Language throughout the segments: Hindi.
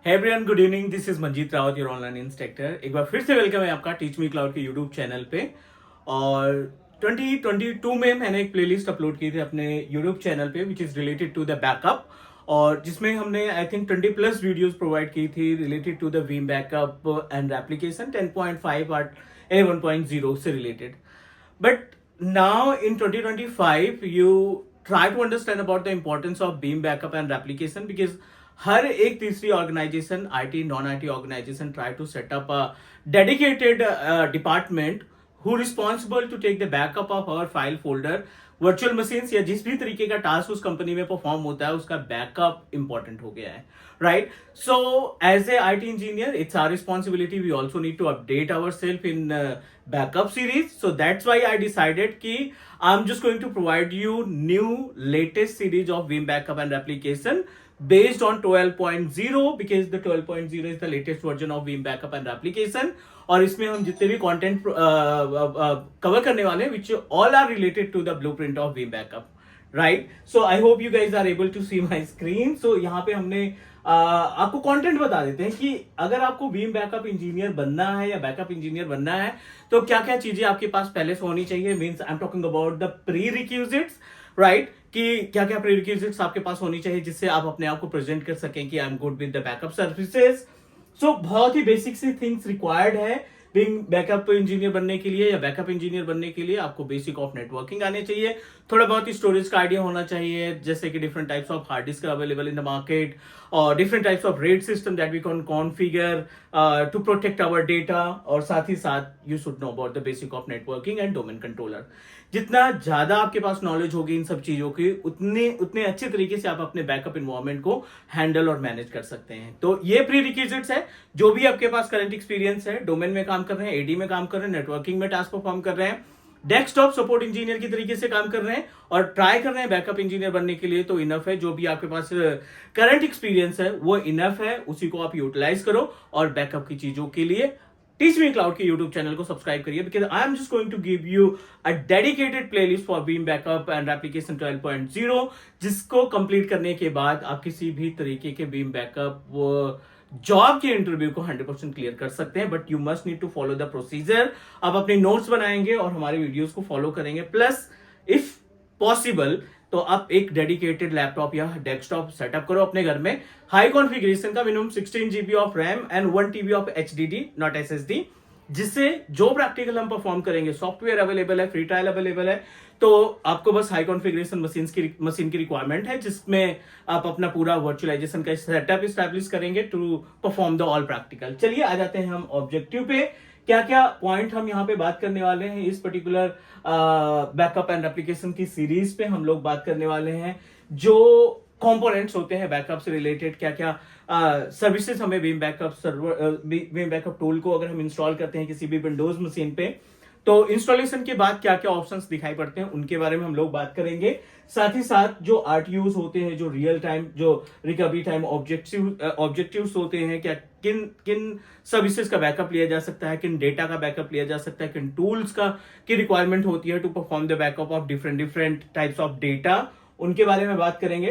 Hey everyone, good evening. This is Manjeet Rawat, your online instructor. एक बार फिर से वेलकम है आपका टीच मी क्लाउड के यूट्यूब चैनल पे. और 2022 में मैंने एक प्लेलिस्ट अपलोड की थी अपने यूट्यूब चैनल पे which is related to the backup, और जिसमें हमने I think 20 plus videos provide की थी related to the Veeam backup and application 10.5 और 11.0 से related. But now in 2025, you try to understand about the importance of Beam backup and replication because हर एक तीसरी organisation IT non IT organisation try to set up a dedicated department who responsible to take the backup of our file folder virtual machines या जिस भी तरीके का टास्क उस कंपनी में परफॉर्म होता है उसका बैकअप इंपॉर्टेंट हो गया है. Right, so as a IT engineer it's our responsibility. We also need to update our self in backup series. So that's why I decided कि I am just going to provide you new latest series of Vim backup and application based on 12.0 because the 12.0 is the latest version of Vim backup and application. और इसमें हम जितने भी कंटेंट कवर करने वाले हैं which all are related to the blueprint of Vim backup, right? So I hope you guys are able to see my screen. So यहाँ पे हमने आपको कंटेंट बता देते हैं कि अगर आपको Vim बैकअप इंजीनियर बनना है या बैकअप इंजीनियर बनना है तो क्या क्या चीजें आपके पास पहले से होनी चाहिए. Means I am talking about the pre requisites, right, कि क्या क्या प्रीरिक्विजिट्स आपके पास होनी चाहिए जिससे आप अपने आप को प्रेजेंट कर सकें कि I am good with the backup services. So बहुत ही बेसिक सी थिंग्स रिक्वायर्ड है बीइंग बैकअप इंजीनियर बनने के लिए या बैकअप इंजीनियर बनने के लिए. आपको बेसिक ऑफ नेटवर्किंग आने चाहिए, थोड़ा बहुत ही स्टोरेज का आइडिया होना चाहिए, जैसे कि different types of hard disk available in the market और different types of raid system that we can configure to protect our data. और साथ ही साथ you should know about the basic of networking and domain controller. जितना ज्यादा आपके पास नॉलेज होगी इन सब चीजों की उतने अच्छे तरीके से आप अपने बैकअप इन्वायरमेंट को हैंडल और मैनेज कर सकते हैं. तो ये प्री रिक्विजिट्स है. जो भी आपके पास करंट एक्सपीरियंस है, डोमेन में काम कर रहे हैं, एडी में काम कर रहे हैं, नेटवर्किंग में टास्क परफॉर्म कर रहे हैं, डेस्कटॉप सपोर्ट इंजीनियर की तरीके से काम कर रहे हैं और ट्राई कर रहे हैं बैकअप इंजीनियर बनने के लिए, तो इनफ है. जो भी आपके पास करंट एक्सपीरियंस है वो इनफ है, उसी को आप यूटिलाइज करो और बैकअप की चीजों के लिए टीच मी क्लाउड के यूट्यूब चैनल को सब्सक्राइब करिए because I am just going to give you a dedicated playlist for Vim backup and application 12.0 जिसको कंप्लीट करने के बाद आप किसी भी तरीके के Vim बैकअप जॉब के इंटरव्यू को 100% क्लियर कर सकते हैं. But you must need to follow the procedure. आप अपने नोट्स बनाएंगे और हमारे वीडियोस को फॉलो करेंगे. प्लस इफ पॉसिबल तो आप एक डेडिकेटेड लैपटॉप या डेस्कटॉप सेटअप करो अपने घर में, हाई कॉन्फ़िगरेशन का, minimum 16 GB of RAM and 1 TB of HDD not SSD, जिससे जो प्रैक्टिकल हम परफॉर्म करेंगे, सॉफ्टवेयर अवेलेबल है, फ्री ट्रायल अवेलेबल है. तो आपको बस हाई कॉन्फ़िगरेशन मशीन की रिक्वायरमेंट है जिसमें आप अपना पूरा वर्चुअलाइजेशन का सेटअप इस्टेब्लिश करेंगे to perform the all practical. चलिए आ जाते हैं हम ऑब्जेक्टिव पे. क्या क्या पॉइंट हम यहाँ पे बात करने वाले हैं इस पर्टिकुलर बैकअप एंड एप्लीकेशन की सीरीज पे हम लोग बात करने वाले हैं. जो कंपोनेंट्स होते हैं बैकअप से रिलेटेड, क्या क्या सर्विसेज हमें Vim बैकअप टूल को अगर हम इंस्टॉल करते हैं किसी भी विंडोज मशीन पे तो इंस्टॉलेशन के बाद क्या क्या ऑप्शंस दिखाई पड़ते हैं उनके बारे में हम लोग बात करेंगे. साथ ही साथ जो RTUs होते हैं, जो रियल टाइम, जो रिकवरी टाइम ऑब्जेक्टिव्स होते हैं, क्या किन किन सर्विसेज का बैकअप लिया जा सकता है, किन डेटा का बैकअप लिया जा सकता है, किन टूल्स की रिक्वायरमेंट होती है to perform the backup of different types of data, उनके बारे में बात करेंगे.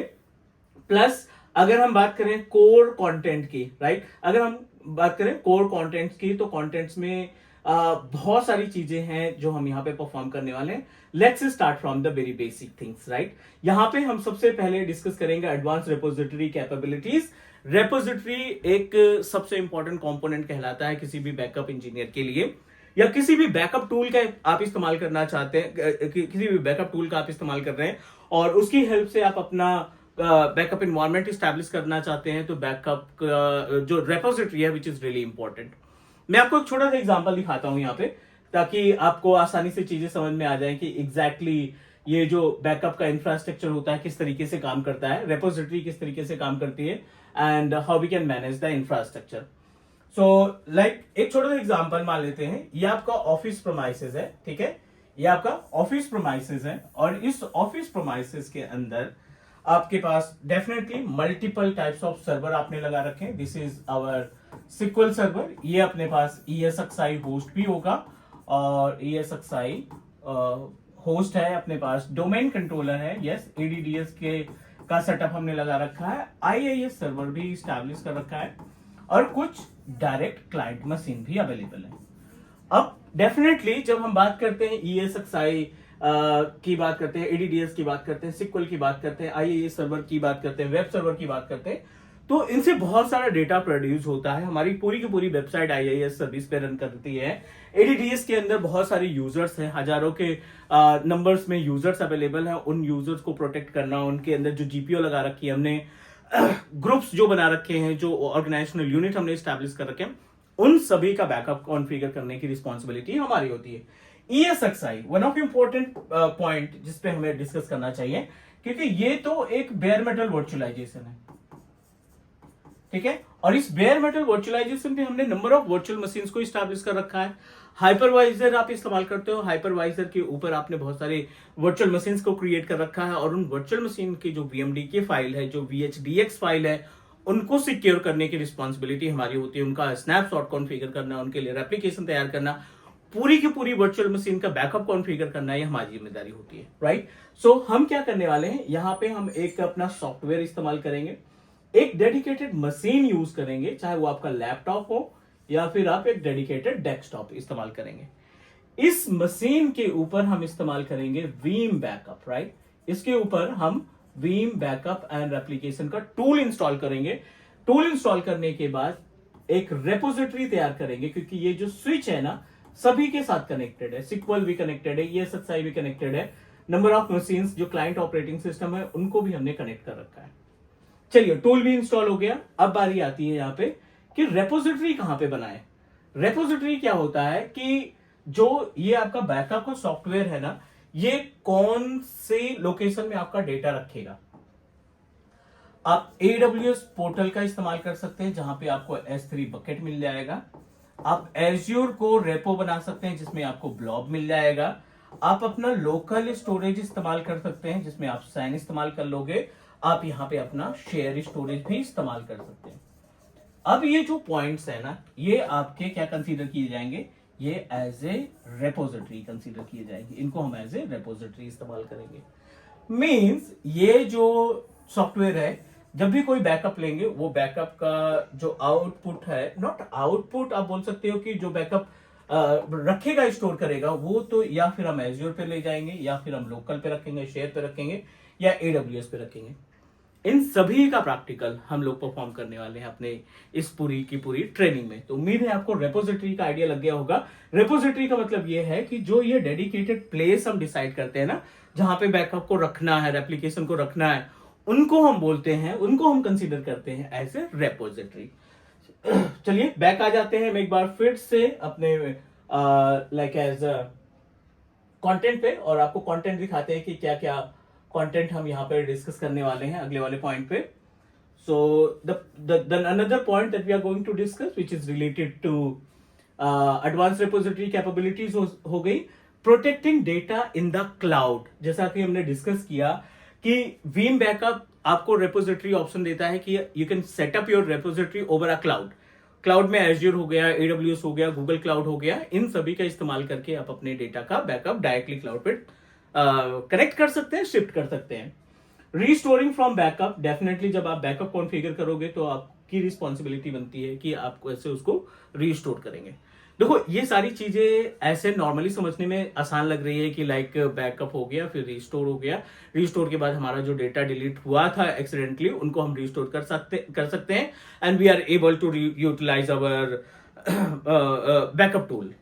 प्लस अगर हम बात करें कोर कंटेंट की, राइट, अगर हम बात करें कोर कंटेंट्स की तो कंटेंट्स में बहुत सारी चीजें हैं जो हम यहाँ पे परफॉर्म करने वाले हैं. Let's start from the very basic things, right. यहाँ पे हम सबसे पहले डिस्कस करेंगे एडवांस रेपोजिटरी कैपेबिलिटीज. रेपोजिटरी एक सबसे इंपॉर्टेंट कंपोनेंट कहलाता है किसी भी बैकअप इंजीनियर के लिए, या किसी भी बैकअप टूल का आप इस्तेमाल करना चाहते हैं, किसी भी बैकअप टूल का आप इस्तेमाल कर रहे हैं और उसकी हेल्प से आप अपना बैकअप इन्वायरमेंट इस्टेब्लिश करना चाहते हैं, तो बैकअप जो रेपोजिटरी है विच इज रियली इंपॉर्टेंट. मैं आपको एक छोटा सा एग्जांपल दिखाता हूं यहाँ पे ताकि आपको आसानी से चीजें समझ में आ जाए कि एग्जैक्टली ये जो बैकअप का इंफ्रास्ट्रक्चर होता है किस तरीके से काम करता है, रेपोजिटरी किस तरीके से काम करती है and how we can manage the infrastructure. So like एक छोटा सा एग्जांपल मान लेते हैं. ये आपका ऑफिस प्रेमाइसेस है, ठीक है, ये आपका ऑफिस प्रेमाइसेस है और इस ऑफिस प्रेमाइसेस के अंदर आपके पास definitely multiple types of server आपने लगा रखे हैं. This is our SQL server. ये अपने पास ESXi होस्ट भी होगा और ESXi होस्ट है अपने पास. डोमेन कंट्रोलर है, यस, ADDS के का सेटअप हमने लगा रखा है. IIS सर्वर भी स्टैब्लिश कर रखा है. और कुछ डायरेक्ट क्लाइंट मशीन भी अवेलेबल है। अब डेफिनेटली जब हम बात करते हैं ESXi की बात करते हैं, ADDS की बात करते हैं, SQL की बात करते हैं, IIS सर्वर की बात करते हैं, वेब सर्वर की बात करते हैं, तो इनसे बहुत सारा डेटा प्रोड्यूस होता है। हमारी पूरी की पूरी वेबसाइट IIS सर्विस पे रन करती है। ADDS के अंदर बहुत सारे यूजर्स हैं, हजारों के नंबर्स में यूजर्स अवेलेबल हैं। उन यूजर्स को प्रोटेक्ट करना, उनके अंदर जो GPO लगा रखी है हमने, ग्रुप्स जो बना रखे हैं, जो ऑर्गेनाइजेशनल यूनिट हमने स्टैब्लिश कर रखे हैं, उन सभी का बैकअप कॉन्फ़िगर करने की रिस्पॉन्सिबिलिटी हमारी होती है। ESXi one of important point जिसपे हमें डिस्कस करना चाहिए, क्योंकि ये तो एक बेयर मेटल वर्चुअलाइजेशन है, ठीक है। और इस बेयर मेटल वर्चुअलाइजेशन पे हमने नंबर ऑफ वर्चुअल मशीन्स को स्टैब्लिश कर रखा है। हाइपरवाइजर आप इस्तेमाल करते हो, हाइपरवाइजर के ऊपर आपने बहुत सारे वर्चुअल मशीन्स को क्रिएट कर रखा है, और उन वर्चुअल मशीन की जो VMD की फाइल है, जो VHDX फाइल है, उनको सिक्योर करने की रिस्पॉन्सिबिलिटी हमारी होती है। उनका स्नैपशॉट कॉन्फ़िगर करना, उनके लिए एप्लीकेशन तैयार करना, पूरी की पूरी वर्चुअल मशीन का बैकअप कॉन्फ़िगर करना, ये हमारी जिम्मेदारी होती है, राइट। सो हम क्या करने वाले हैं, यहाँ पे हम एक अपना सॉफ्टवेयर इस्तेमाल करेंगे, एक डेडिकेटेड मशीन यूज करेंगे, चाहे वो आपका लैपटॉप हो या फिर आप एक डेडिकेटेड डेस्कटॉप इस्तेमाल करेंगे। इस मशीन के ऊपर हम इस्तेमाल करेंगे Veeam बैकअप, राइट। इसके ऊपर हम Veeam बैकअप एंड एप्लीकेशन का टूल इंस्टॉल करेंगे। टूल इंस्टॉल करने के बाद एक रेपोजिटरी तैयार करेंगे, क्योंकि ये जो स्विच है ना, सभी के साथ कनेक्टेड है। SQL भी कनेक्टेड है, ESXi भी कनेक्टेड है, नंबर ऑफ मशीन्स जो क्लाइंट ऑपरेटिंग सिस्टम है उनको भी हमने कनेक्ट कर रखा है। चलिए, टूल भी इंस्टॉल हो गया। अब बारी आती है यहाँ पे कि रेपोजिटरी कहां पे बनाए। रेपोजिटरी क्या होता है कि जो ये आपका बैकअप का सॉफ्टवेयर है ना, ये कौन से लोकेशन में आपका डेटा रखेगा। आप AWS पोर्टल का इस्तेमाल कर सकते हैं, जहां पे आपको S3 बकेट मिल जाएगा। आप Azure को रेपो बना सकते हैं, जिसमें आपको ब्लॉब मिल जाएगा। आप अपना लोकल स्टोरेज इस्तेमाल कर सकते हैं, जिसमें आप सैन इस्तेमाल कर लोगे। आप यहां पे अपना शेयर स्टोरेज भी इस्तेमाल कर सकते हैं। अब ये जो पॉइंट्स है ना, ये आपके क्या कंसीडर किए जाएंगे, ये एज ए रेपोजिटरी कंसीडर किए जाएंगे। इनको हम एज ए रेपोजिटरी इस्तेमाल करेंगे। मींस ये जो सॉफ्टवेयर है, जब भी कोई बैकअप लेंगे, वो बैकअप का जो आउटपुट है, नॉट आउटपुट आप बोल सकते हो कि जो बैकअप रखेगा, स्टोर करेगा, वो तो या फिर हम एज्योर पे ले जाएंगे, या फिर हम लोकल पे रखेंगे, शेयर पे रखेंगे, या AWS पे रखेंगे। इन सभी का प्रैक्टिकल हम लोग परफॉर्म करने वाले हैं अपने इस पूरी की पूरी ट्रेनिंग में। तो उम्मीद है आपको रेपोजिटरी का आइडिया लग गया होगा। रेपोजिटरी का मतलब ये है कि जो ये डेडिकेटेड प्लेस हम डिसाइड करते हैं ना, जहां पे बैकअप को रखना है, एप्लीकेशन को रखना है, उनको हम बोलते हैं, उनको हम कंसीडर करते हैं एज ए रेपोजिटरी। चलिए बैक आ जाते हैं हम एक बार फिर से अपने लाइक एज कंटेंट पे, और आपको कंटेंट दिखाते हैं कि क्या क्या कंटेंट हम यहाँ पे डिस्कस करने वाले हैं अगले वाले पॉइंट पे। So the another point that we are going to discuss which is related to advance repository capabilities हो गई, protecting data in the cloud. जैसा कि हमने डिस्कस किया कि Veeam बैकअप आपको रेपोजिटरी ऑप्शन देता है कि you can set up your repository over a cloud. Cloud में Azure हो गया, AWS हो गया, गूगल क्लाउड हो गया, इन सभी का इस्तेमाल करके आप अपने डेटा का बैकअप डायरेक्टली क्लाउड पे कनेक्ट कर सकते हैं, शिफ्ट कर सकते हैं। रीस्टोरिंग फ्रॉम बैकअप, डेफिनेटली जब आप बैकअप कॉन्फ़िगर करोगे तो आपकी रिस्पॉन्सिबिलिटी बनती है कि आप कैसे उसको रीस्टोर करेंगे। देखो, ये सारी चीजें ऐसे नॉर्मली समझने में आसान लग रही है कि लाइक बैकअप हो गया, फिर रीस्टोर हो गया, रीस्टोर के बाद हमारा जो डेटा डिलीट हुआ था एक्सीडेंटली, उनको हम रीस्टोर कर सकते हैं, and we are able to utilise our backup tool.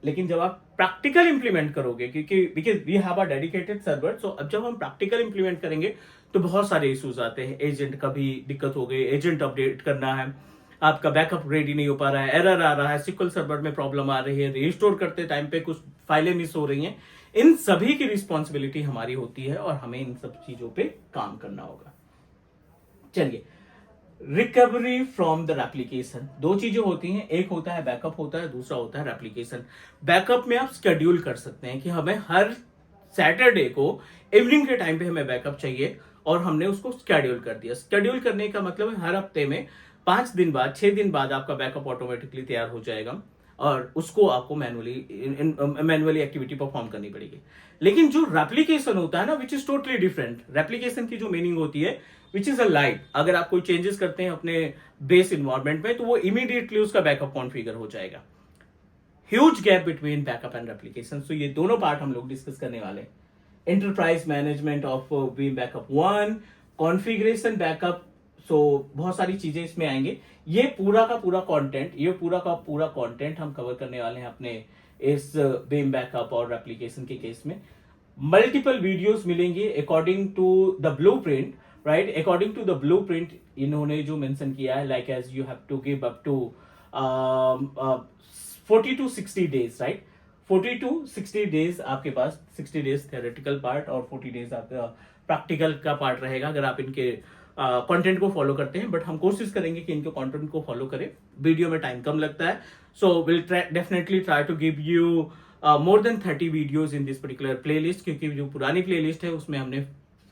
लेकिन जब आप प्रैक्टिकल इंप्लीमेंट करोगे, क्योंकि because we have a dedicated server, so अब जब हम प्रैक्टिकल इंप्लीमेंट करेंगे तो बहुत सारे इश्यूज आते हैं। एजेंट का भी दिक्कत हो गई, एजेंट अपडेट करना है, आपका बैकअप रेडी नहीं हो पा रहा है, एरर आ रहा है, SQL सर्वर में प्रॉब्लम आ रही है, रिस्टोर करते टाइम पे कुछ फाइलें मिस हो रही हैं। इन सभी की रिस्पॉन्सिबिलिटी हमारी होती है और हमें इन सब चीजों पे काम करना होगा। चलिए, रिकवरी फ्रॉम द एप्लीकेशन, दो चीजें होती हैं, एक होता है बैकअप होता है, दूसरा होता है रेप्लिकेशन। बैकअप में आप शेड्यूल कर सकते हैं कि हमें हर सैटरडे को इवनिंग के टाइम पे हमें बैकअप चाहिए, और हमने उसको शेड्यूल कर दिया। शेड्यूल करने का मतलब है हर हफ्ते में 5 दिन बाद, 6 दिन बाद आपका बैकअप ऑटोमेटिकली तैयार हो जाएगा, और उसको आपको मैनुअली एक्टिविटी परफॉर्म करनी पड़ेगी। लेकिन जो रेप्लिकेशन होता है ना, which is totally different. Replication की जो मीनिंग होती है विच इज अ लाइट। अगर आप कोई चेंजेस करते हैं अपने बेस इन्वायरमेंट में तो वो इमीडिएटली उसका बैकअप कॉन्फ़िगर हो जाएगा। Huge gap between backup and replication. So ये दोनों पार्ट हम लोग डिस्कस करने वाले हैं। Enterprise management of Veeam backup 1, configuration backup. So बहुत सारी चीजें इसमें आएंगे। ये पूरा का पूरा कंटेंट हम कवर करने वाले हैं अपने इस वीम बैकअप और रेप्लिकेशन के केस में। मल्टीपल वीडियोस मिलेंगे according to the blueprint, right. According to the blueprint इन्होंने जो मेंशन किया है, like as you have to give up to 40 to 60 days, right. 40 to 60 days आपके पास, 60 डेज थ्योरेटिकल पार्ट और 40 डेज आपका प्रैक्टिकल का पार्ट रहेगा अगर आप इनके कंटेंट को फॉलो करते हैं। बट हम कोशिश करेंगे कि इनके कंटेंट को फॉलो करें। वीडियो में टाइम कम लगता है, so will definitely try to give you more than 30 videos in this particular playlist, क्योंकि जो पुरानी प्लेलिस्ट है उसमें हमने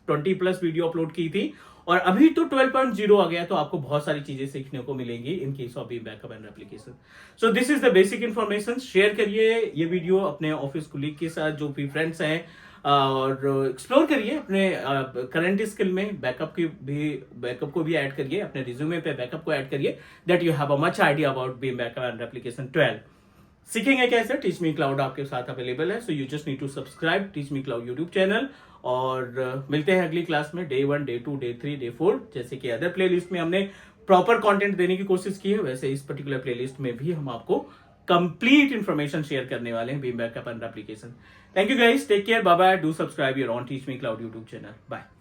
20+ वीडियो अपलोड की थी और अभी तो 12.0 आ गया, तो आपको बहुत सारी चीजें सीखने को मिलेंगी in case of Veeam backup and replication. So this is the basic information. Share करिए ये वीडियो अपने ऑफिस कुलीग के साथ, जो भी फ्रेंड्स हैं, और एक्सप्लोर करिए अपने करंट स्किल में। बैकअप को भी ऐड करिए, अपने रिज्यूमे पे बैकअप को ऐड करिए, that you have a much idea about Vim backup and replication 12। सीखेंगे कैसे? टीच मी क्लाउड आपके साथ अवेलेबल है, so you just need to subscribe teach me cloud YouTube channel. और मिलते हैं अगली क्लास में, डे 1, डे 2, डे 3, डे 4। जैसे कि अदर प्लेलिस्ट में हमने प्रॉपर कंटेंट देने की कोशिश की है, वैसे इस पर्टिकुलर प्लेलिस्ट में भी हम आपको कंप्लीट इंफॉर्मेशन शेयर करने वाले हैं Veeam backup and replication. Thank you guys, take care, bye bye, do subscribe your on teach me cloud YouTube channel. Bye.